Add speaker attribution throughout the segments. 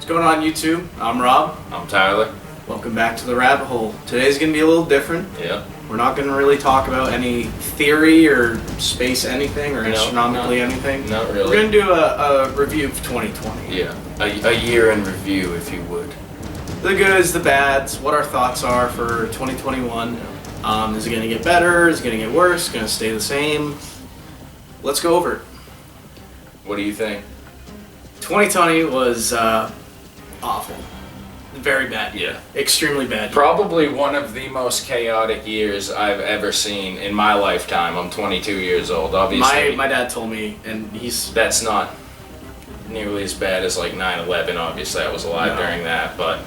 Speaker 1: What's going on YouTube? I'm Rob.
Speaker 2: I'm Tyler.
Speaker 1: Welcome back to the Rabbit Hole. Today's going to be a little different.
Speaker 2: Yeah.
Speaker 1: We're not going to really talk about any theory or space anything or astronomically anything.
Speaker 2: Not really.
Speaker 1: We're going to do a review of 2020.
Speaker 2: Yeah. A year in review, if you would.
Speaker 1: The goods, the bads, what our thoughts are for 2021. Is it going to get better? Is it going to get worse? Is it going to stay the same? Let's go over it.
Speaker 2: What do you think?
Speaker 1: 2020 was awful. Very bad.
Speaker 2: Yeah.
Speaker 1: Extremely bad.
Speaker 2: Probably one of the most chaotic years I've ever seen in my lifetime. I'm 22 years old, obviously.
Speaker 1: My dad told me, and
Speaker 2: That's not nearly as bad as like 9/11, obviously. I was alive during that, but,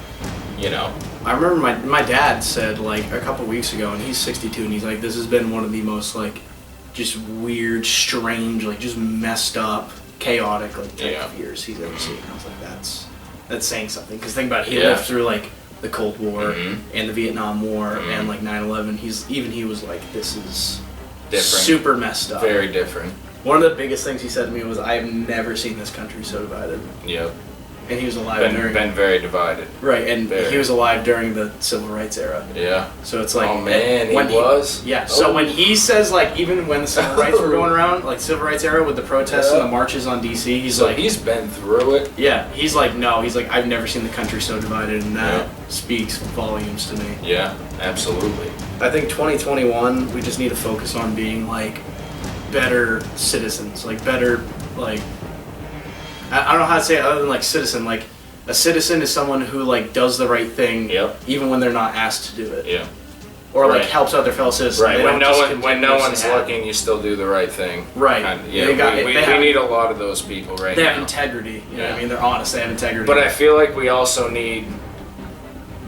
Speaker 2: you know.
Speaker 1: I remember my dad said, like, a couple weeks ago, and he's 62, and he's like, this has been one of the most, like, just weird, strange, like, just messed up, chaotic, like, type of years he's ever seen. I was like, that's saying something, because think about it, he lived through like the Cold War and the Vietnam War and like 9/11. He was like, this is different, super messed up,
Speaker 2: very different.
Speaker 1: One of the biggest things he said to me was, I have never seen this country so divided.
Speaker 2: Yep.
Speaker 1: And he was alive
Speaker 2: been very divided.
Speaker 1: Right, and he was alive during the Civil Rights era.
Speaker 2: Yeah.
Speaker 1: So it's like,
Speaker 2: oh man, he was.
Speaker 1: Yeah. So when he says, like, even when the Civil Rights were going around, like Civil Rights era with the protests and the marches on DC, he's like,
Speaker 2: he's been through it.
Speaker 1: Yeah. He's like, no. He's like, I've never seen the country so divided, and that speaks volumes to me.
Speaker 2: Yeah, absolutely.
Speaker 1: I think 2021, we just need to focus on being like better citizens, like better, like, I don't know how to say it other than like citizen. Like, a citizen is someone who like does the right thing, even when they're not asked to do it.
Speaker 2: Yeah.
Speaker 1: Or like helps out their fellow citizens.
Speaker 2: Right. When no one's looking, you still do the right thing.
Speaker 1: Right.
Speaker 2: We need a lot of those people right now.
Speaker 1: They have integrity. You know what I mean? They're honest. They have integrity.
Speaker 2: But I feel like we also need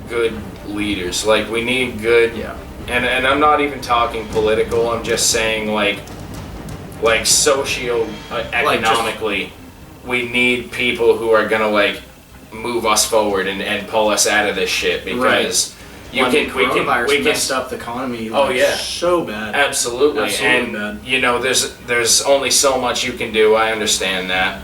Speaker 2: good leaders. Like, we need good.
Speaker 1: Yeah.
Speaker 2: And I'm not even talking political. I'm just saying like socio-economically. We need people who are gonna like move us forward and pull us out of this shit, because we can
Speaker 1: messed up the economy.
Speaker 2: Like,
Speaker 1: so bad.
Speaker 2: Absolutely and bad. You know, there's only so much you can do. I understand that,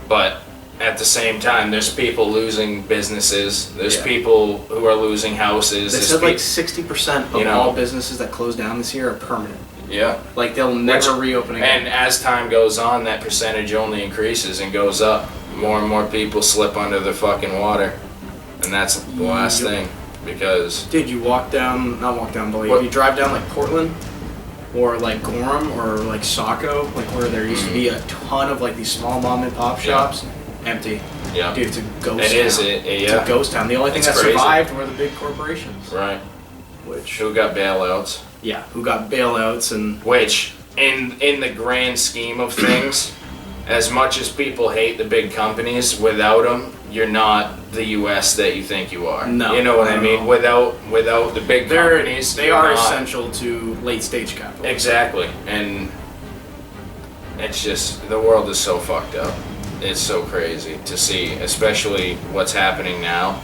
Speaker 2: but at the same time, there's people losing businesses. There's people who are losing houses.
Speaker 1: They said like 60% of all businesses that close down this year are permanent.
Speaker 2: Yeah.
Speaker 1: Like, they'll never reopen again.
Speaker 2: And as time goes on, that percentage only increases and goes up. More and more people slip under the fucking water. And that's the last thing. Because...
Speaker 1: Dude, you not walk down, but if you drive down, like, Portland, or, like, Gorham, or, like, Saco, like, where there used to be a ton of, like, these small mom-and-pop shops, empty.
Speaker 2: Yeah.
Speaker 1: Dude, it's a ghost town.
Speaker 2: It's
Speaker 1: a ghost town. The only thing that survived were the big corporations.
Speaker 2: Right. Who got bailouts.
Speaker 1: Yeah, who got bailouts and...
Speaker 2: Which, in the grand scheme of things, as much as people hate the big companies, without them, you're not the U.S. that you think you are.
Speaker 1: No.
Speaker 2: You know what I mean? Without the big companies,
Speaker 1: they are essential to late-stage capital.
Speaker 2: Exactly. And it's just, the world is so fucked up. It's so crazy to see, especially what's happening now.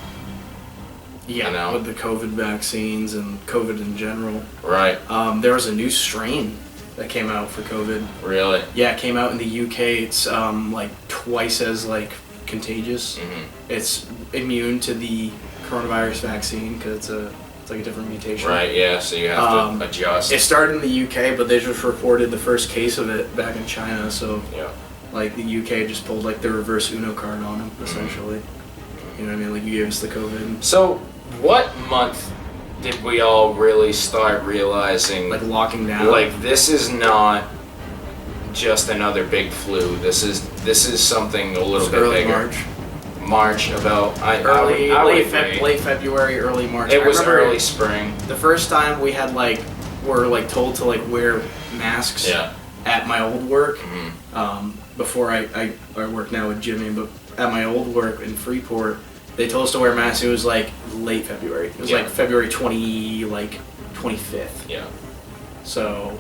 Speaker 1: Yeah,
Speaker 2: you know?
Speaker 1: With the COVID vaccines and COVID in general.
Speaker 2: Right.
Speaker 1: There was a new strain that came out for COVID.
Speaker 2: Really?
Speaker 1: Yeah, it came out in the UK. It's like twice as like contagious. It's immune to the coronavirus vaccine because it's like a different mutation.
Speaker 2: Right. Yeah. So you have to adjust.
Speaker 1: It started in the UK, but they just reported the first case of it back in China. So like the UK just pulled like the reverse Uno card on them essentially. You know what I mean? Like, you gave us the COVID.
Speaker 2: So, what month did we all really start realizing...
Speaker 1: Like, locking down?
Speaker 2: Like, this is not just another big flu. This is something a little bit bigger. March, about...
Speaker 1: Late February, early March.
Speaker 2: It was early spring.
Speaker 1: The first time we had, like, were, like, told to, like, wear masks at my old work. Before I work now with Jimmy, but at my old work in Freeport, they told us to wear masks. It was like late February. It was like February 25th.
Speaker 2: Yeah.
Speaker 1: So,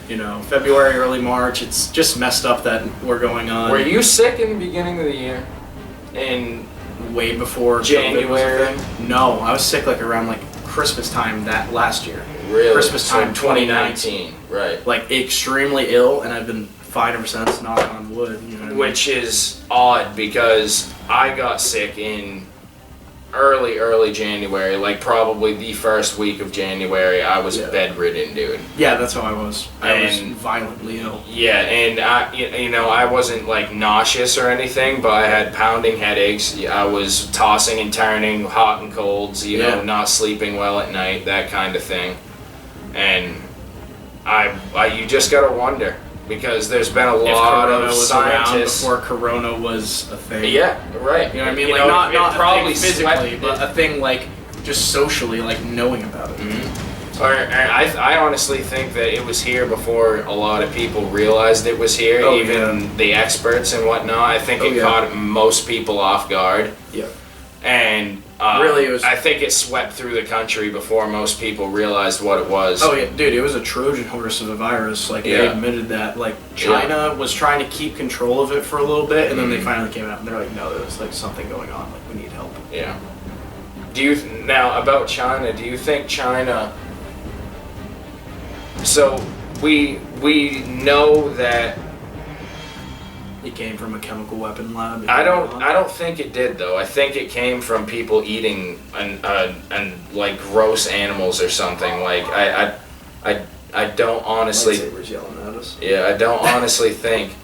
Speaker 1: you know, February, early March. It's just messed up that we're going on.
Speaker 2: Were you sick in the beginning of the year?
Speaker 1: Way before
Speaker 2: January?
Speaker 1: No, I was sick like around like Christmas time that last year.
Speaker 2: Really?
Speaker 1: Christmas time, 2019.
Speaker 2: Right.
Speaker 1: Like, extremely ill, and I've been 5%, knock on wood. You know what I mean?
Speaker 2: Which is odd because I got sick in early January, like probably the first week of January. I was bedridden, dude.
Speaker 1: Yeah, that's how I was. I was violently ill.
Speaker 2: Yeah, and I wasn't like nauseous or anything, but I had pounding headaches. I was tossing and turning, hot and colds, you know, not sleeping well at night, that kind of thing. And you just gotta wonder. Because there's been a lot of scientists
Speaker 1: before Corona was a thing.
Speaker 2: Yeah, right.
Speaker 1: You know what I mean? Like not probably physically, but a thing like just socially, like knowing about it.
Speaker 2: Mm-hmm. I honestly think that it was here before a lot of people realized it was here. Even the experts and whatnot. I think it caught most people off guard.
Speaker 1: Yeah.
Speaker 2: And
Speaker 1: really,
Speaker 2: I think it swept through the country before most people realized what it was.
Speaker 1: Oh yeah, dude, it was a Trojan horse of a virus. Like they admitted that. Like China was trying to keep control of it for a little bit, and then they finally came out and they're like, no, there's like something going on. Like we need help.
Speaker 2: Yeah. Now about China? Do you think China? So we know that.
Speaker 1: It came from a chemical weapon lab.
Speaker 2: I don't think it did though. I think it came from people eating and like gross animals or something. Like I don't honestly.
Speaker 1: Lightsabers yelling at us.
Speaker 2: Yeah, I don't honestly think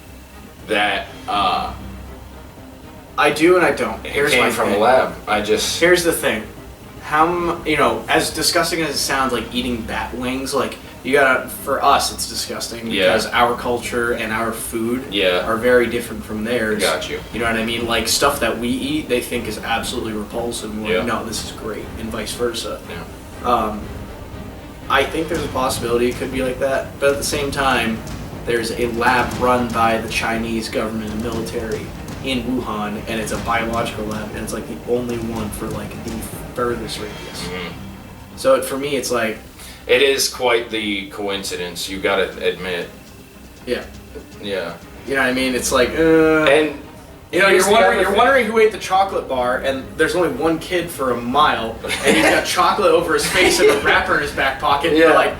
Speaker 2: that.
Speaker 1: I do and I don't.
Speaker 2: It came from a lab.
Speaker 1: Here's the thing. As disgusting as it sounds, like eating bat wings, like. For us, it's disgusing because our culture and our food are very different from theirs.
Speaker 2: Got you.
Speaker 1: You know what I mean? Like stuff that we eat, they think is absolutely repulsive. We're like, no, this is great, and vice versa.
Speaker 2: Yeah.
Speaker 1: I think there's a possibility it could be like that, but at the same time, there's a lab run by the Chinese government and military in Wuhan, and it's a biological lab, and it's like the only one for like the furthest radius.
Speaker 2: Mm-hmm.
Speaker 1: So for me, it's like.
Speaker 2: It is quite the coincidence, you gotta admit.
Speaker 1: Yeah.
Speaker 2: Yeah.
Speaker 1: You know what I mean? It's like,
Speaker 2: and
Speaker 1: you're wondering who ate the chocolate bar, and there's only one kid for a mile, and he's got chocolate over his face and a wrapper in his back pocket. And you're like,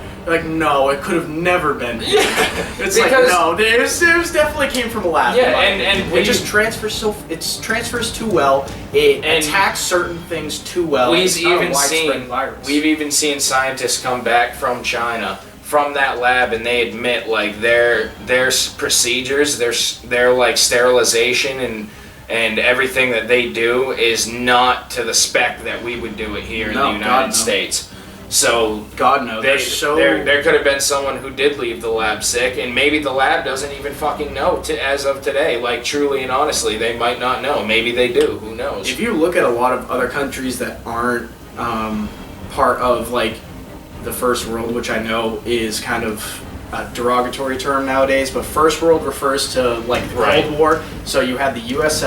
Speaker 1: no, it could have never been. It's like, no, it definitely came from a lab.
Speaker 2: Yeah, and
Speaker 1: it just transfers transfers too well. It attacks certain things too well.
Speaker 2: We've even seen scientists come back from China from that lab, and they admit like their procedures, their like sterilization and everything that they do is not to the spec that we would do it here in the United States. So
Speaker 1: God knows.
Speaker 2: There could have been someone who did leave the lab sick, and maybe the lab doesn't even fucking know as of today. Like truly and honestly, they might not know. Maybe they do. Who knows?
Speaker 1: If you look at a lot of other countries that aren't part of like the first world, which I know is kind of a derogatory term nowadays, but first world refers to like the Cold War. So you had the U.S.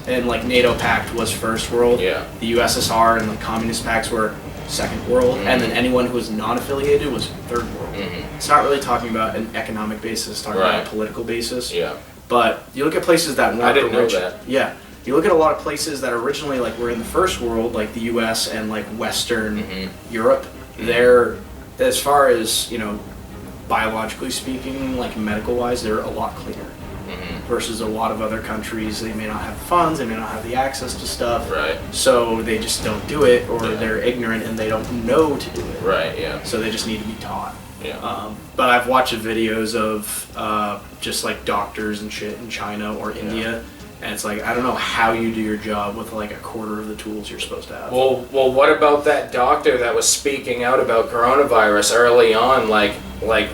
Speaker 1: and like NATO pact was first world.
Speaker 2: Yeah.
Speaker 1: The USSR and the communist pacts were second world, and then anyone who was non-affiliated was third world. It's not really talking about an economic basis, it's talking about a political basis.
Speaker 2: Yeah.
Speaker 1: But you look at places that weren't
Speaker 2: I didn't know that.
Speaker 1: Yeah. You look at a lot of places that originally like were in the first world, like the US and like Western Europe, they're, as far as, biologically speaking, like medical wise, they're a lot cleaner. Versus a lot of other countries, they may not have funds, they may not have the access to stuff, so they just don't do it, or they're ignorant and they don't know to do it. So they just need to be taught. But I've watched videos of just like doctors and shit in China or India, and it's like, I don't know how you do your job with like a quarter of the tools you're supposed to have.
Speaker 2: Well, what about that doctor that was speaking out about coronavirus early on, like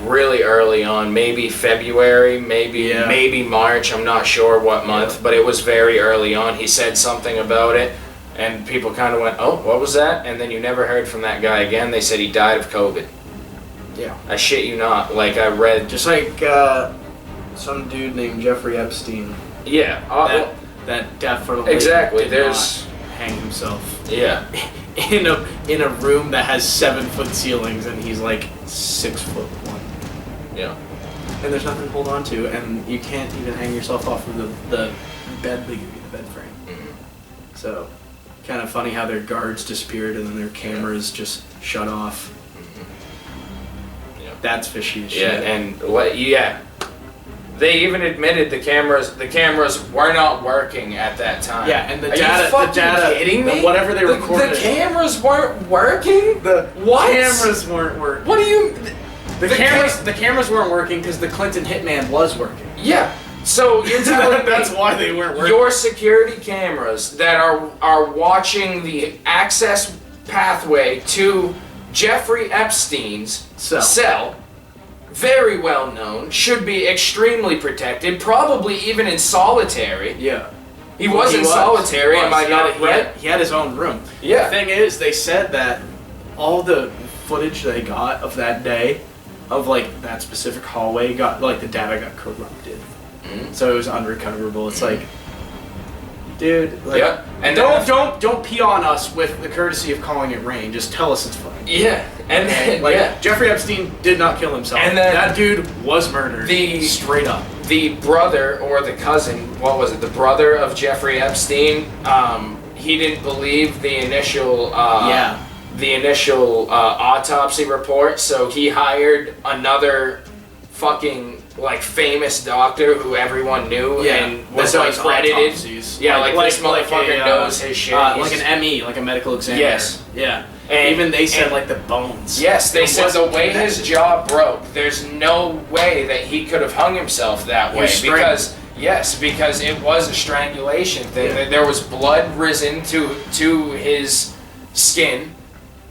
Speaker 2: really early on, maybe February, maybe March, I'm not sure what month, but it was very early on. He said something about it, and people kind of went, oh, what was that? And then you never heard from that guy again. They said he died of COVID.
Speaker 1: Yeah.
Speaker 2: I shit you not. Like, I read...
Speaker 1: Just like some dude named Jeffrey Epstein.
Speaker 2: Yeah.
Speaker 1: That definitely
Speaker 2: exactly.
Speaker 1: did not hang himself.
Speaker 2: Yeah.
Speaker 1: In a room that has 7-foot ceilings, and he's like 6'1".
Speaker 2: Yeah.
Speaker 1: And there's nothing to hold on to, and you can't even hang yourself off of the bed they give you, the bed frame. So, kind of funny how their guards disappeared and then their cameras just shut off. That's fishy as shit.
Speaker 2: Yeah, and They even admitted the cameras were not working at that time.
Speaker 1: Yeah, and the
Speaker 2: Are
Speaker 1: data,
Speaker 2: you fucking kidding me?
Speaker 1: whatever they recorded.
Speaker 2: The cameras weren't working? What?
Speaker 1: Cameras weren't working.
Speaker 2: What do you...
Speaker 1: The cameras weren't working because the Clinton hitman was working.
Speaker 2: Yeah. So you're telling me
Speaker 1: that's why they weren't working.
Speaker 2: Your security cameras that are watching the access pathway to Jeffrey Epstein's cell, very well known, should be extremely protected, probably even in solitary.
Speaker 1: Yeah.
Speaker 2: He was in solitary, am I not right?
Speaker 1: He had his own room.
Speaker 2: Yeah.
Speaker 1: The thing is, they said that all the footage they got of that day, of like that specific hallway, the data got corrupted. So it was unrecoverable. It's like, dude, like,
Speaker 2: yeah. And
Speaker 1: don't pee on us with the courtesy of calling it rain. Just tell us it's fine.
Speaker 2: Yeah, and then,
Speaker 1: like Jeffrey Epstein did not kill himself.
Speaker 2: And then
Speaker 1: that dude was murdered. Straight up.
Speaker 2: The brother or the cousin, what was it? The brother of Jeffrey Epstein. He didn't believe the initial. Autopsy report, so he hired another fucking famous doctor who everyone knew and was credited.
Speaker 1: Autopsies.
Speaker 2: This motherfucker knows his shit.
Speaker 1: Like an ME, like a medical examiner.
Speaker 2: Yes.
Speaker 1: Yeah. And even they said the bones.
Speaker 2: Yes, they said the way his jaw broke, there's no way that he could have hung himself that way because it was a strangulation thing. Yeah. There was blood risen to his skin.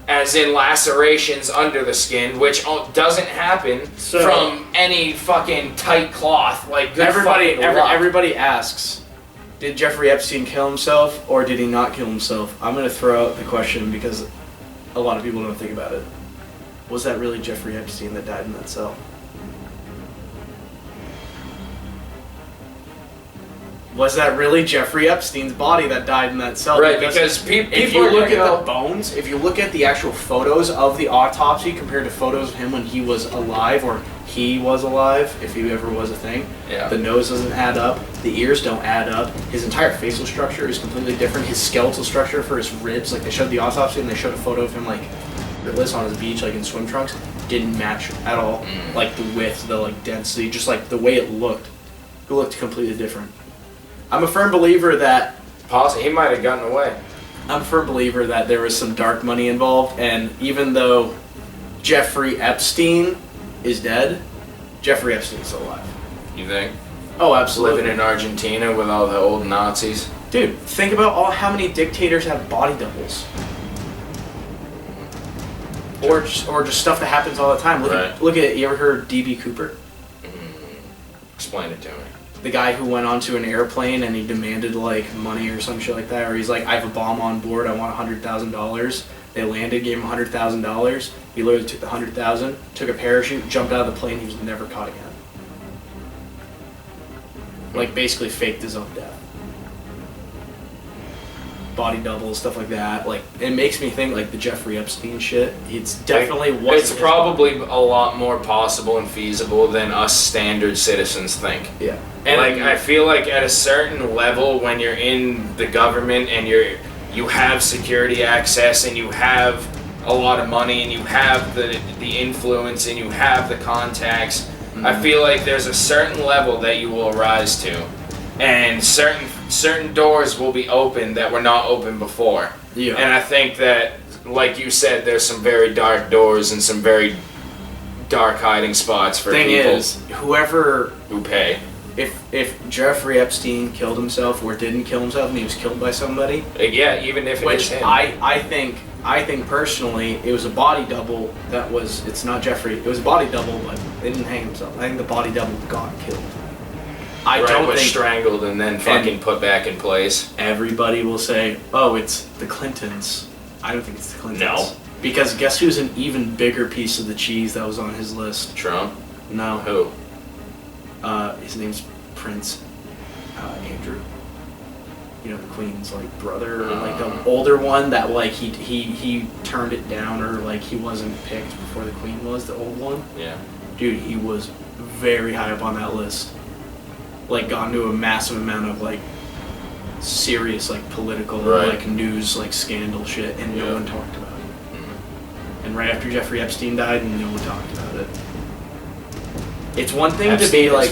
Speaker 2: As in lacerations under the skin, which doesn't happen from any fucking tight cloth.
Speaker 1: Everybody asks, did Jeffrey Epstein kill himself or did he not kill himself? I'm going to throw out the question because a lot of people don't think about it. Was that really Jeffrey Epstein that died in that cell? Was that really Jeffrey Epstein's body that died in that cell?
Speaker 2: Right, because people
Speaker 1: if you look at the bones, if you look at the actual photos of the autopsy compared to photos of him when he was alive, or he was alive, if he ever was a thing, the nose doesn't add up, the ears don't add up, his entire facial structure is completely different, his skeletal structure for his ribs, they showed the autopsy and they showed a photo of him ribs on his beach, in swim trunks, didn't match at all. The width, the density, just the way it looked completely different. I'm a firm believer that...
Speaker 2: He might have gotten away.
Speaker 1: I'm a firm believer that there was some dark money involved, and even though Jeffrey Epstein is dead, Jeffrey Epstein's still alive.
Speaker 2: You think?
Speaker 1: Oh, absolutely.
Speaker 2: Living in Argentina with all the old Nazis?
Speaker 1: Dude, think about how many dictators have body doubles. Or just stuff that happens all the time. Look at you ever heard D.B. Cooper?
Speaker 2: Explain it to me.
Speaker 1: The guy who went onto an airplane and he demanded money or some shit like that, or he's like, I have a bomb on board, I want $100,000. They landed, gave him $100,000. He literally took the $100,000, took a parachute, jumped out of the plane. He was never caught again. Basically faked his own death. Body doubles, stuff like that. It makes me think the Jeffrey Epstein shit. It's definitely
Speaker 2: it's probably a lot more possible and feasible than us standard citizens think.
Speaker 1: Yeah.
Speaker 2: And I feel at a certain level when you're in the government and you have security access and you have a lot of money and you have the influence and you have the contacts, I feel there's a certain level that you will rise to, and certain doors will be open that were not open before.
Speaker 1: Yeah.
Speaker 2: And I think that, like you said, there's some very dark doors and some very dark hiding spots for people.
Speaker 1: Thing is, whoever
Speaker 2: who pay.
Speaker 1: If Jeffrey Epstein killed himself or didn't kill himself and he was killed by somebody,
Speaker 2: even if it is him.
Speaker 1: I think personally it was a body double it's not Jeffrey, it was a body double, but they didn't hang himself. I think the body double got killed.
Speaker 2: Was strangled and then fucking put back in place.
Speaker 1: Everybody will say, oh, it's the Clintons. I don't think it's the Clintons.
Speaker 2: No.
Speaker 1: Because guess who's an even bigger piece of the cheese that was on his list?
Speaker 2: Trump?
Speaker 1: No.
Speaker 2: Who?
Speaker 1: His name's Prince Andrew. The Queen's brother, or the older one that he turned it down, or he wasn't picked before the Queen was, the old one.
Speaker 2: Yeah.
Speaker 1: Dude, he was very high up on that list. Gone to a massive amount of serious political news scandal shit, and no one talked about it. And right after Jeffrey Epstein died, no one talked about it. It's one thing to
Speaker 2: Epstein
Speaker 1: be like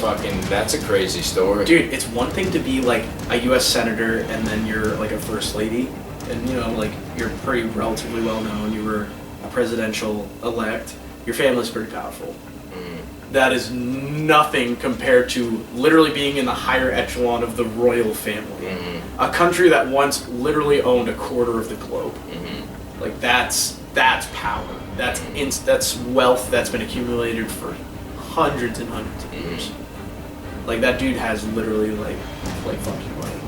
Speaker 2: that's a crazy story.
Speaker 1: Dude, it's one thing to be like a US senator and then you're like a first lady and you know like you're pretty relatively well known, you were a presidential elect. Your family's pretty powerful. That is nothing compared to literally being in the higher echelon of the royal family. A country that once literally owned a quarter of the globe. Like that's power. That's wealth that's been accumulated for hundreds and hundreds of years. Like that dude has literally like fucking money.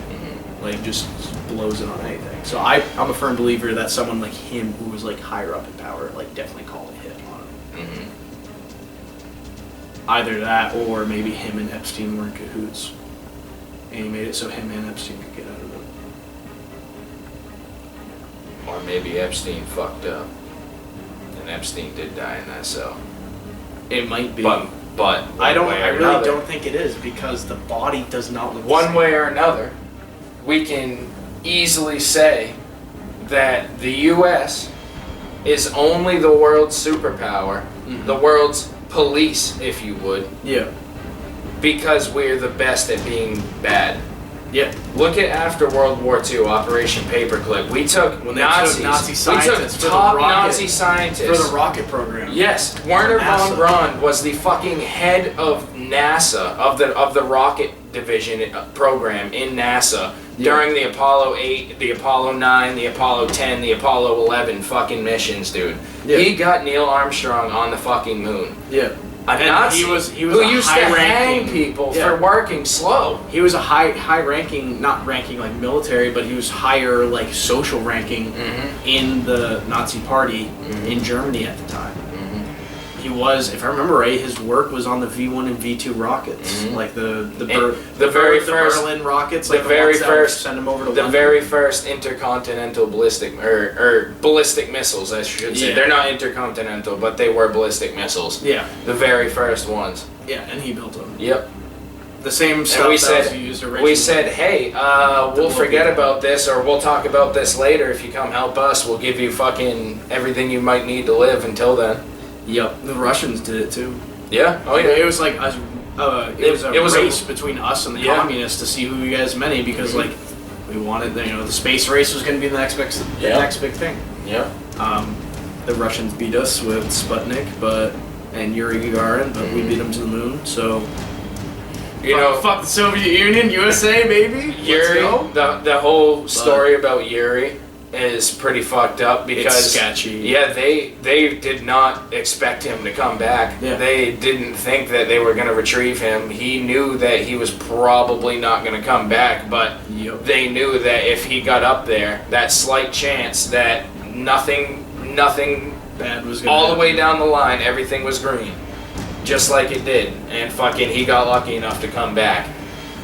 Speaker 1: Like just blows it on anything. So I'm a firm believer that someone like him who was like higher up in power like definitely called a hit on him. Either that or maybe him and Epstein were in cahoots. And he made it so him and Epstein could get out of it.
Speaker 2: Or maybe Epstein fucked up. And Epstein did die in that cell.
Speaker 1: It might be.
Speaker 2: But
Speaker 1: I really don't think it is because the body does not look
Speaker 2: one way or another, we can easily say that the US is only the world's superpower, the world's police, if you would.
Speaker 1: Yeah.
Speaker 2: Because we're the best at being bad.
Speaker 1: Yeah.
Speaker 2: Look at after World War II, Operation Paperclip. We took
Speaker 1: Nazi scientists,
Speaker 2: we took top Nazi scientists
Speaker 1: for the rocket program.
Speaker 2: Yes, Werner von Braun was the fucking head of NASA, of the rocket division program in NASA during the Apollo 8, the Apollo 9, the Apollo 10, the Apollo 11 fucking missions, dude. Yeah. He got Neil Armstrong on the fucking moon.
Speaker 1: Yeah.
Speaker 2: A Nazi
Speaker 1: he was
Speaker 2: who used to hang people for working slow.
Speaker 1: He was a high ranking, not ranking like military, but he was higher like social ranking in the Nazi party in Germany at the time. He was, if I remember right, his work was on the V1 and V2 rockets, like the very first Berlin rockets, like the very first send them over to London.
Speaker 2: Very first intercontinental ballistic or ballistic missiles, I should say. They're not intercontinental, but they were ballistic missiles. Yeah, the very first ones.
Speaker 1: Yeah, and he built them.
Speaker 2: Yep.
Speaker 1: The same stuff that was used originally.
Speaker 2: We said, hey, we'll forget about this, or we'll talk about this later. If you come help us, we'll give you fucking everything you might need to live until then.
Speaker 1: Yep, the Russians did it too.
Speaker 2: Yeah, oh yeah.
Speaker 1: It was like it was a race between us and the communists to see who you guys many because like we wanted the space race was going to be the next big thing. Yeah. The Russians beat us with Sputnik, and Yuri Gagarin, but we beat them to the moon. So fuck the Soviet Union, USA, baby.
Speaker 2: Yuri, the whole story about Yuri is pretty fucked up because
Speaker 1: it's sketchy.
Speaker 2: Yeah, they did not expect him to come back. Yeah. They didn't think that they were going to retrieve him. He knew that he was probably not going to come back, but they knew that if he got up there, that slight chance that nothing
Speaker 1: bad was
Speaker 2: all the way down the line, everything was green, just like it did, and fucking he got lucky enough to come back.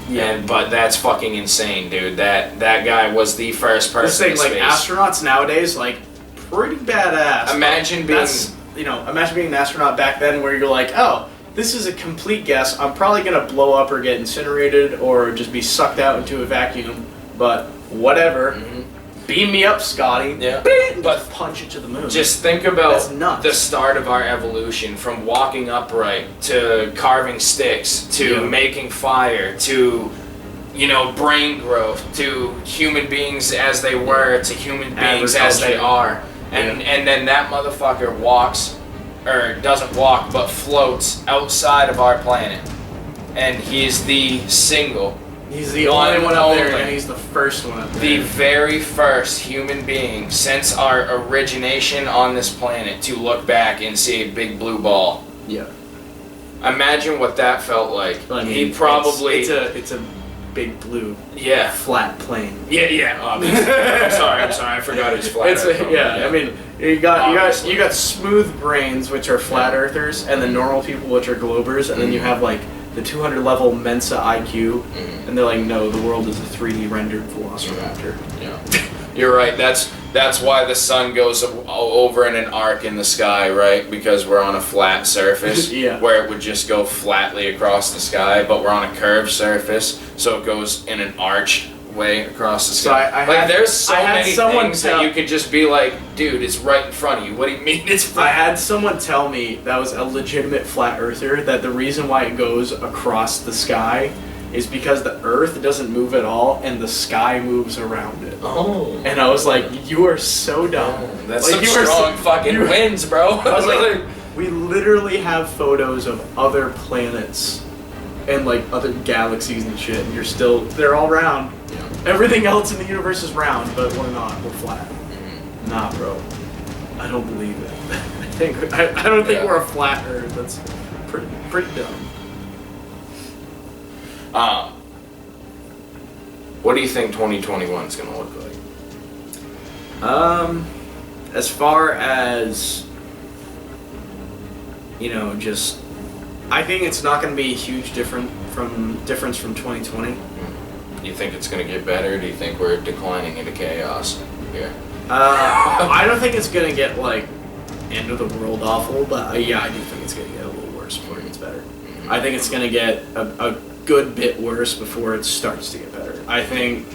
Speaker 2: Yeah, but that's fucking insane, dude. That guy was the first person in space.
Speaker 1: Like astronauts nowadays, like pretty badass.
Speaker 2: Imagine
Speaker 1: being an astronaut back then, where you're like, oh, this is a complete guess. I'm probably gonna blow up or get incinerated or just be sucked out into a vacuum. But whatever. Beam me up, Scotty. Yeah. But punch it to the moon.
Speaker 2: Just think about the start of our evolution, from walking upright to carving sticks to making fire to brain growth to human beings as they were to human beings as they are. And then that motherfucker walks, or doesn't walk, but floats outside of our planet. And he's
Speaker 1: He's the only one up there, and he's the first one up there.
Speaker 2: The very first human being since our origination on this planet to look back and see a big blue ball. Yeah. Imagine what that felt like.
Speaker 1: I mean, he probably it's a big blue.
Speaker 2: Yeah.
Speaker 1: Flat plane.
Speaker 2: Yeah. I'm sorry. I forgot it's flat.
Speaker 1: I mean, you got smooth brains, which are flat earthers, and the normal people, which are globers, and then you have like the 200 level Mensa IQ, and they're like, no, the world is a 3D rendered velociraptor.
Speaker 2: Yeah, you're right. That's why the sun goes over in an arc in the sky, right? Because we're on a flat surface, where it would just go flatly across the sky, but we're on a curved surface, so it goes in an arch way across the
Speaker 1: So
Speaker 2: sky. There's so many things that you could just be like, dude, it's right in front of you. What do you mean it's
Speaker 1: I had someone tell me that was a legitimate flat earther that the reason why it goes across the sky is because the earth doesn't move at all and the sky moves around it.
Speaker 2: Oh.
Speaker 1: And I was like, you are so dumb.
Speaker 2: That's some strong fucking winds, bro.
Speaker 1: I was like, we literally have photos of other planets and like other galaxies and shit, and they're all round.
Speaker 2: Yeah.
Speaker 1: Everything else in the universe is round, but we're not. We're flat. Mm-hmm. Nah, bro. I don't believe it. I don't think we're a flat Earth. That's pretty dumb.
Speaker 2: What do you think 2021 is gonna look like?
Speaker 1: As far as just I think it's not going to be a huge difference from 2020.
Speaker 2: Do you think it's going to get better? Do you think we're declining into chaos here?
Speaker 1: I don't think it's going to get like end of the world awful, but yeah, I do think it's going to get a little worse before it gets better. Mm-hmm. I think it's going to get a good bit worse before it starts to get better. I think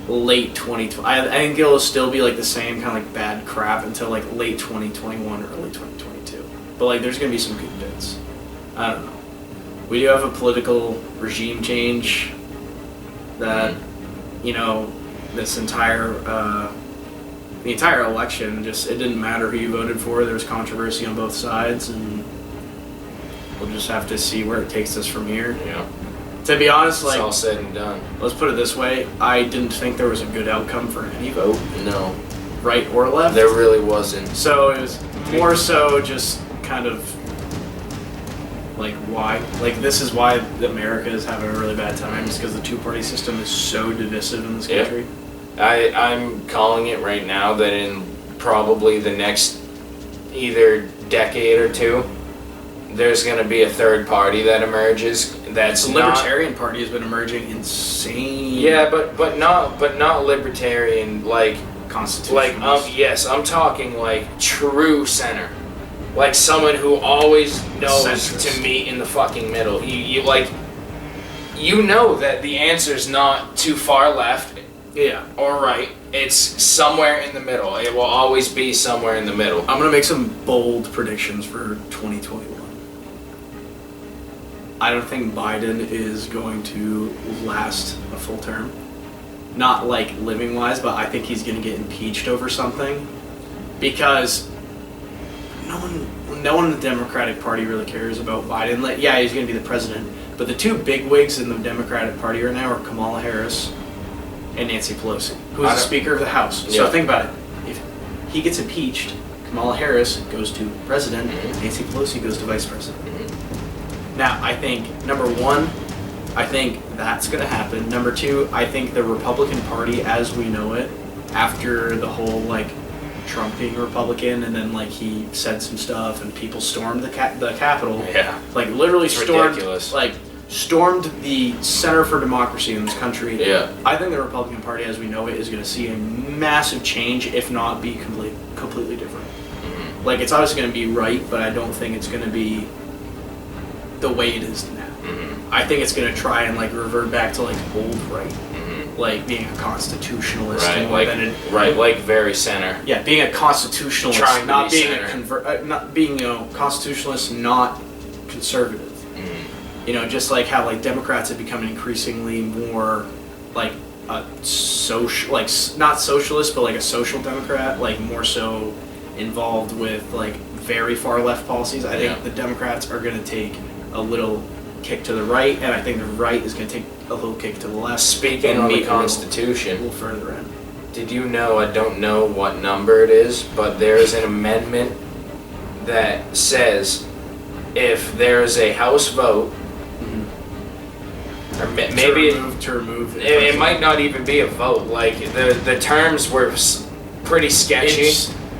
Speaker 1: late 2020. I think it'll still be like the same kind of like bad crap until like late 2021 or early 2022. But like there's going to be some good bits. I don't know. We do have a political regime change that, this entire the entire election, it didn't matter who you voted for. There was controversy on both sides, and we'll just have to see where it takes us from here.
Speaker 2: Yeah.
Speaker 1: To be honest,
Speaker 2: it's all said and done.
Speaker 1: Let's put it this way: I didn't think there was a good outcome for any vote.
Speaker 2: No.
Speaker 1: Right or left.
Speaker 2: There really wasn't.
Speaker 1: So it was more so just kind of like why? Like this is why America is having a really bad time, is because the two-party system is so divisive in this country.
Speaker 2: I'm calling it right now that in probably the next either decade or two, there's going to be a third party that emerges. That's
Speaker 1: the Libertarian Party has been emerging insane.
Speaker 2: Yeah, but not libertarian like
Speaker 1: constitutionalist.
Speaker 2: Yes, I'm talking like true center. Like someone who always knows centrist. To meet in the fucking middle. You know that the answer's not too far left.
Speaker 1: Yeah.
Speaker 2: Or right. It's somewhere in the middle. It will always be somewhere in the middle.
Speaker 1: I'm gonna make some bold predictions for 2021. I don't think Biden is going to last a full term. Not like living wise, but I think he's gonna get impeached over something. Because no one in the Democratic Party really cares about Biden. Like, yeah, he's gonna be the president. But the two bigwigs in the Democratic Party right now are Kamala Harris and Nancy Pelosi, who is the Speaker of the House.
Speaker 2: Yeah.
Speaker 1: So think about it. If he gets impeached, Kamala Harris goes to president, Nancy Pelosi goes to vice president. Now, I think, number one, I think that's going to happen. Number two, I think the Republican Party as we know it, after the whole, Trump being a Republican, and then, he said some stuff, and people stormed the Capitol.
Speaker 2: Yeah.
Speaker 1: Literally stormed,
Speaker 2: ridiculous.
Speaker 1: Stormed the Center for Democracy in this country.
Speaker 2: Yeah.
Speaker 1: I think the Republican Party, as we know it, is going to see a massive change, if not be completely different. Mm-hmm. It's obviously going to be right, but I don't think it's going to be the way it is now. Mm-hmm. I think it's going to try and revert back to old right, mm-hmm. Being a constitutionalist,
Speaker 2: right, very center.
Speaker 1: Yeah, being a constitutionalist,
Speaker 2: trying
Speaker 1: not
Speaker 2: to be
Speaker 1: being
Speaker 2: center.
Speaker 1: Not being constitutionalist, not conservative. Just how Democrats have become increasingly more a social, not socialist, but a social democrat, more so involved with very far left policies. I think the Democrats are going to take a little kick to the right, and I think the right is going to take a little kick to the left.
Speaker 2: Speaking on the Constitution,
Speaker 1: a little further in.
Speaker 2: Did you know, I don't know what number it is, but there's an amendment that says if there's a House vote, or maybe
Speaker 1: to remove
Speaker 2: it might not even be a vote. The terms were pretty sketchy.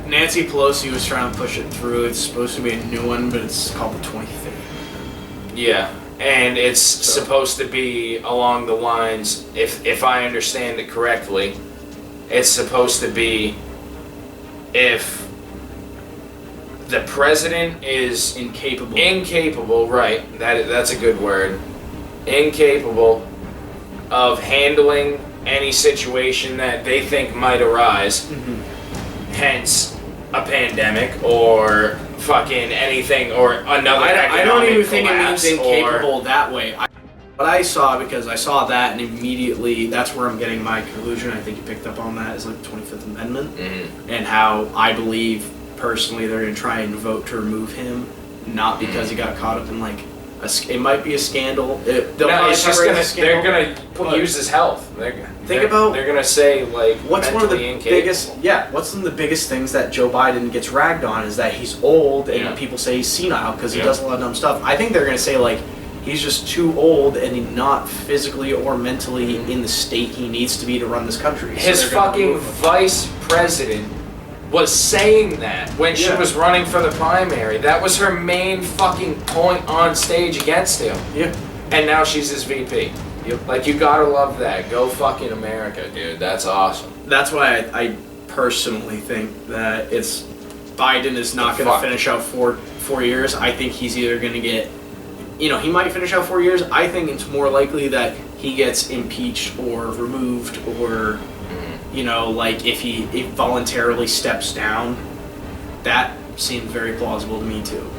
Speaker 1: Nancy Pelosi was trying to push it through. It's supposed to be a new one, but it's called the 25th.
Speaker 2: Yeah, and it's supposed to be along the lines, if I understand it correctly, it's supposed to be if the president is incapable, right, that's a good word, incapable of handling any situation that they think might arise, hence a pandemic or fucking anything or another
Speaker 1: I don't even think it means
Speaker 2: collapse
Speaker 1: incapable that way. What I saw, because I saw that and immediately, that's where I'm getting my conclusion, I think you picked up on that, is like the 25th Amendment, and how I believe, personally, they're going to try and vote to remove him, not because he got caught up in like, it might be a scandal.
Speaker 2: It's just they're gonna use his health. They're gonna say like
Speaker 1: what's one of the biggest what's one of the biggest things that Joe Biden gets ragged on is that he's old and people say he's senile because he does a lot of dumb stuff. I think they're gonna say like he's just too old and he's not physically or mentally in the state he needs to be to run this country.
Speaker 2: His fucking vice president was saying that when she was running for the primary. That was her main fucking point on stage against him. Yeah. And now she's his VP. Yep. Like, you gotta love that. Go fucking America, dude. That's awesome.
Speaker 1: That's why I personally think that Biden is not going to finish out four years. I think he's either going to get, he might finish out 4 years. I think it's more likely that he gets impeached or removed or, like if he voluntarily steps down. That seems very plausible to me too.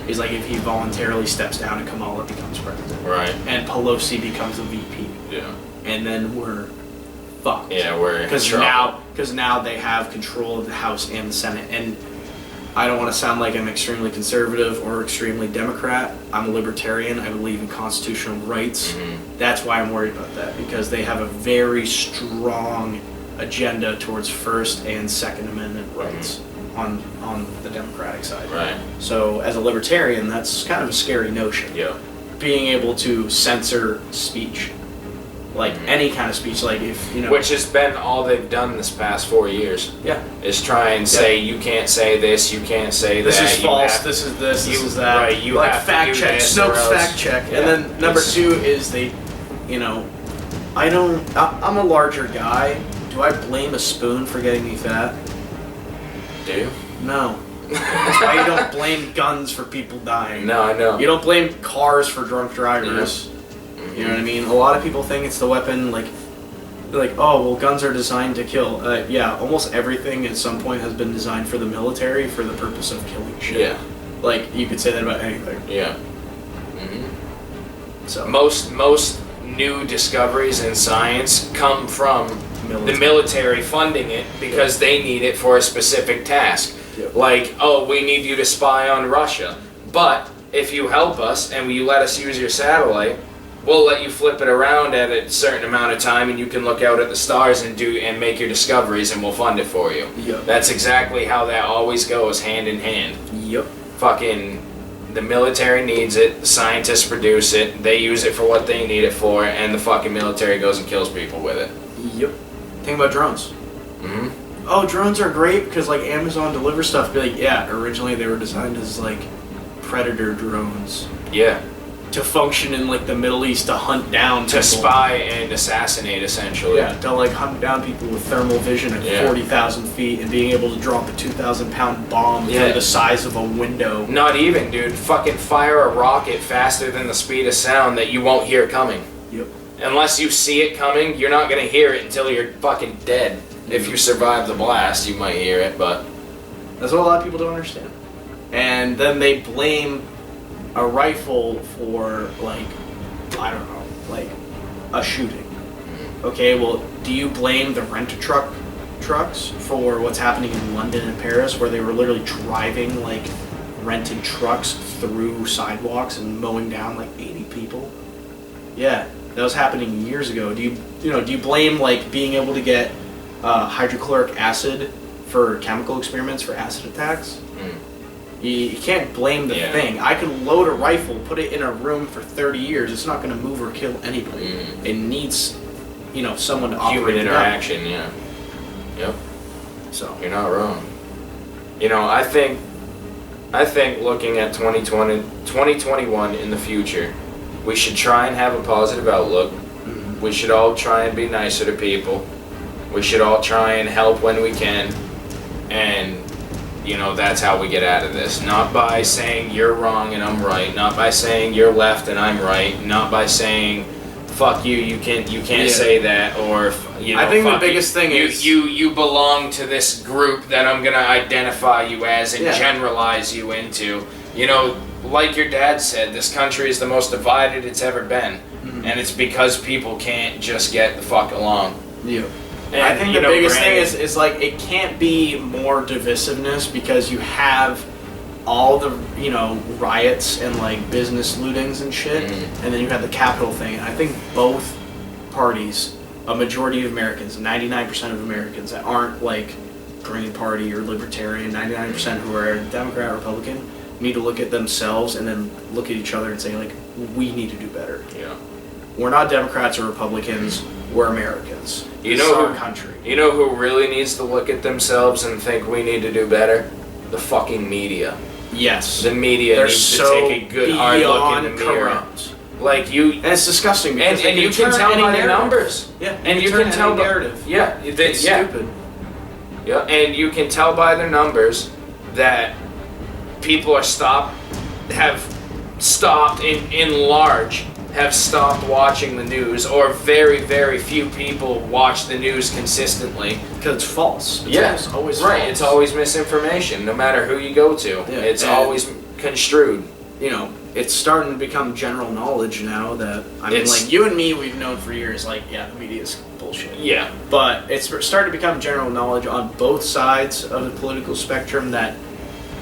Speaker 1: He's like if he voluntarily steps down and Kamala becomes president.
Speaker 2: Right.
Speaker 1: And Pelosi becomes a VP. Yeah. And then we're fucked.
Speaker 2: Yeah, we're in trouble.
Speaker 1: Because now they have control of the House and the Senate. And I don't want to sound like I'm extremely conservative or extremely Democrat. I'm a libertarian. I believe in constitutional rights. That's why I'm worried about that, because they have a very strong agenda towards First and Second Amendment rights on the Democratic side.
Speaker 2: Right.
Speaker 1: So as a libertarian, that's kind of a scary notion.
Speaker 2: Yeah.
Speaker 1: Being able to censor speech. Like any kind of speech, like if
Speaker 2: which has been all they've done this past 4 years.
Speaker 1: Yeah,
Speaker 2: is try and say you can't say this, you can't say
Speaker 1: this
Speaker 2: that.
Speaker 1: This is false. This is this. This is that.
Speaker 2: Right. You
Speaker 1: like
Speaker 2: have
Speaker 1: fact
Speaker 2: to do
Speaker 1: check.
Speaker 2: this
Speaker 1: Snopes fact check. Yeah. And then number two is they, I'm a larger guy. Do I blame a spoon for getting me fat?
Speaker 2: Do you?
Speaker 1: No. That's why you don't blame guns for people dying.
Speaker 2: No, I know.
Speaker 1: You don't blame cars for drunk drivers. Yeah. You know what I mean? A lot of people think it's the weapon, like, they're like, oh, well, guns are designed to kill. Yeah, almost everything at some point has been designed for the military for the purpose of killing shit. Yeah. Like, you could say that about anything.
Speaker 2: Yeah. So most new discoveries in science come from the military funding it because they need it for a specific task. Yep. Like, oh, we need you to spy on Russia. But if you help us and you let us use your satellite, we'll let you flip it around at a certain amount of time and you can look out at the stars and make your discoveries and we'll fund it for you. Yep. That's exactly how that always goes, hand in hand.
Speaker 1: Yep.
Speaker 2: Fucking the military needs it, the scientists produce it, they use it for what they need it for, and the fucking military goes and kills people with it.
Speaker 1: Yep. Think about drones. Oh, drones are great because like Amazon delivers stuff. Be like, yeah, originally they were designed as like predator drones.
Speaker 2: Yeah.
Speaker 1: To function in like the Middle East to hunt down people.
Speaker 2: To spy and assassinate, essentially.
Speaker 1: Yeah, to like hunt down people with thermal vision at 40,000 feet and being able to drop a 2,000-pound bomb through the size of a window.
Speaker 2: Not even, dude. Fucking fire a rocket faster than the speed of sound that you won't hear coming.
Speaker 1: Yep.
Speaker 2: Unless you see it coming, you're not gonna hear it until you're fucking dead. If you survive the blast, you might hear it, but
Speaker 1: that's what a lot of people don't understand. And then they blame a rifle for, like, I don't know, like, a shooting. Okay, well, do you blame the rent-a-trucks for what's happening in London and Paris, where they were literally driving, like, rented trucks through sidewalks and mowing down, like, 80 people? Yeah, that was happening years ago. Do you blame, like, being able to get hydrochloric acid for chemical experiments for acid attacks? You can't blame the thing. I could load a rifle, put it in a room for 30 years. It's not going to move or kill anybody. It needs, someone to operate
Speaker 2: human interaction. Yeah. Yep.
Speaker 1: So
Speaker 2: you're not wrong. I think looking at 2021 in the future, we should try and have a positive outlook. We should all try and be nicer to people. We should all try and help when we can, and that's how we get out of this. Not by saying you're wrong and I'm right. Not by saying you're left and I'm right. Not by saying fuck you, you can't say that, or you know,
Speaker 1: I think the
Speaker 2: fuck
Speaker 1: biggest thing is
Speaker 2: you belong to this group that I'm gonna identify you as and
Speaker 1: Yeah.
Speaker 2: generalize you into. You know, like your dad said, this country is the most divided it's ever been, and it's because people can't just get the fuck along.
Speaker 1: Yeah.
Speaker 2: And,
Speaker 1: I think
Speaker 2: you
Speaker 1: the
Speaker 2: know,
Speaker 1: biggest thing
Speaker 2: granted-
Speaker 1: is like it can't be more divisiveness because you have all the riots and like business lootings and shit, and then you have the Capitol thing. And I think both parties, a majority of Americans, 99% of Americans that aren't like Green Party or Libertarian, 99% who are Democrat or Republican, need to look at themselves and then look at each other and say like, we need to do better.
Speaker 2: Yeah.
Speaker 1: We're not Democrats or Republicans. We're Americans.
Speaker 2: You
Speaker 1: This
Speaker 2: know
Speaker 1: is our
Speaker 2: who-
Speaker 1: country.
Speaker 2: You know who really needs to look at themselves and think we need to do better? The fucking media.
Speaker 1: Yes.
Speaker 2: The media
Speaker 1: They're
Speaker 2: needs
Speaker 1: so
Speaker 2: to take a good hard look in the
Speaker 1: beyond
Speaker 2: mirror.
Speaker 1: corrupt.
Speaker 2: Like you,
Speaker 1: And it's disgusting because
Speaker 2: and
Speaker 1: they
Speaker 2: you can
Speaker 1: turn
Speaker 2: tell
Speaker 1: any
Speaker 2: by the
Speaker 1: narrative.
Speaker 2: numbers.
Speaker 1: Yeah,
Speaker 2: And you
Speaker 1: turn
Speaker 2: can tell
Speaker 1: any
Speaker 2: by
Speaker 1: narrative.
Speaker 2: Yeah,
Speaker 1: It's
Speaker 2: yeah,
Speaker 1: stupid.
Speaker 2: yeah, and you can tell by their numbers that people have stopped have stopped watching the news, or very, very few people watch the news consistently.
Speaker 1: Because it's false.
Speaker 2: It's
Speaker 1: always
Speaker 2: right.
Speaker 1: false.
Speaker 2: It's always misinformation, no matter who you go to.
Speaker 1: Yeah,
Speaker 2: It's
Speaker 1: and-
Speaker 2: always construed.
Speaker 1: It's starting to become general knowledge now that, I mean,
Speaker 2: It's-
Speaker 1: like, you and me, we've known for years, like, yeah, the media's bullshit.
Speaker 2: Yeah.
Speaker 1: But it's starting to become general knowledge on both sides of the political spectrum that,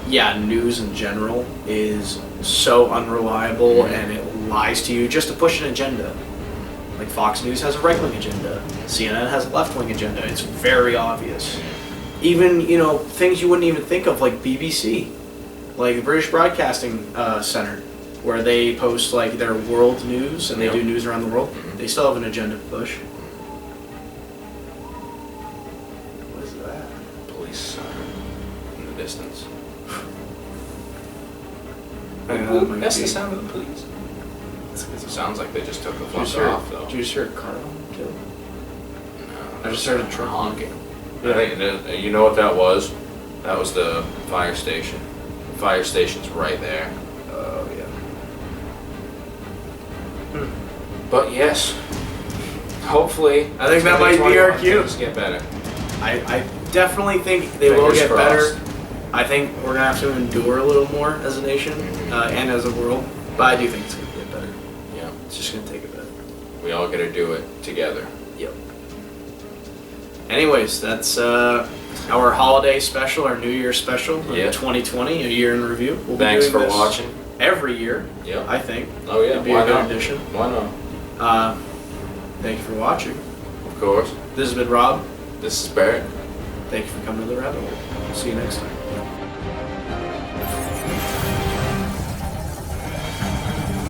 Speaker 1: yeah, news in general is so unreliable and it lies to you just to push an agenda. Like Fox News has a right-wing agenda, CNN has a left-wing agenda. It's very obvious. Even, things you wouldn't even think of, like BBC, like the British Broadcasting Center, where they post like their world news and they do news around the world. They still have an agenda to push. What is that?
Speaker 2: Police in the distance.
Speaker 1: That's
Speaker 2: the sound of the police. It sounds like they just took the fuck off, though.
Speaker 1: Did you just hear a car alarm too?
Speaker 2: No,
Speaker 1: I just heard a truck
Speaker 2: honking.
Speaker 1: Yeah.
Speaker 2: I think you know what that was? That was the fire station. The fire station's right there.
Speaker 1: Oh yeah.
Speaker 2: But yes, hopefully.
Speaker 1: I think that might be our
Speaker 2: 2021
Speaker 1: cue.
Speaker 2: things get better.
Speaker 1: I definitely think they will
Speaker 2: Fingers
Speaker 1: get better.
Speaker 2: crossed.
Speaker 1: I think we're gonna have to endure a little more as a nation and as a world. But I do think it's gonna get better.
Speaker 2: Yeah,
Speaker 1: It's just gonna take a bit.
Speaker 2: we all gotta do it together.
Speaker 1: Yep. Anyways, that's our holiday special, our New Year special,
Speaker 2: Yeah.
Speaker 1: 2020, a year in review. We'll be
Speaker 2: Thanks
Speaker 1: doing
Speaker 2: for
Speaker 1: this
Speaker 2: watching.
Speaker 1: every year,
Speaker 2: Yeah.
Speaker 1: I think.
Speaker 2: Oh yeah,
Speaker 1: It'd be
Speaker 2: why
Speaker 1: a good
Speaker 2: not?
Speaker 1: addition.
Speaker 2: Why not?
Speaker 1: Thank you for watching.
Speaker 2: Of course.
Speaker 1: This has been Rob.
Speaker 2: This is Barrett.
Speaker 1: Thank you for coming to the Rabbithole. See you next time.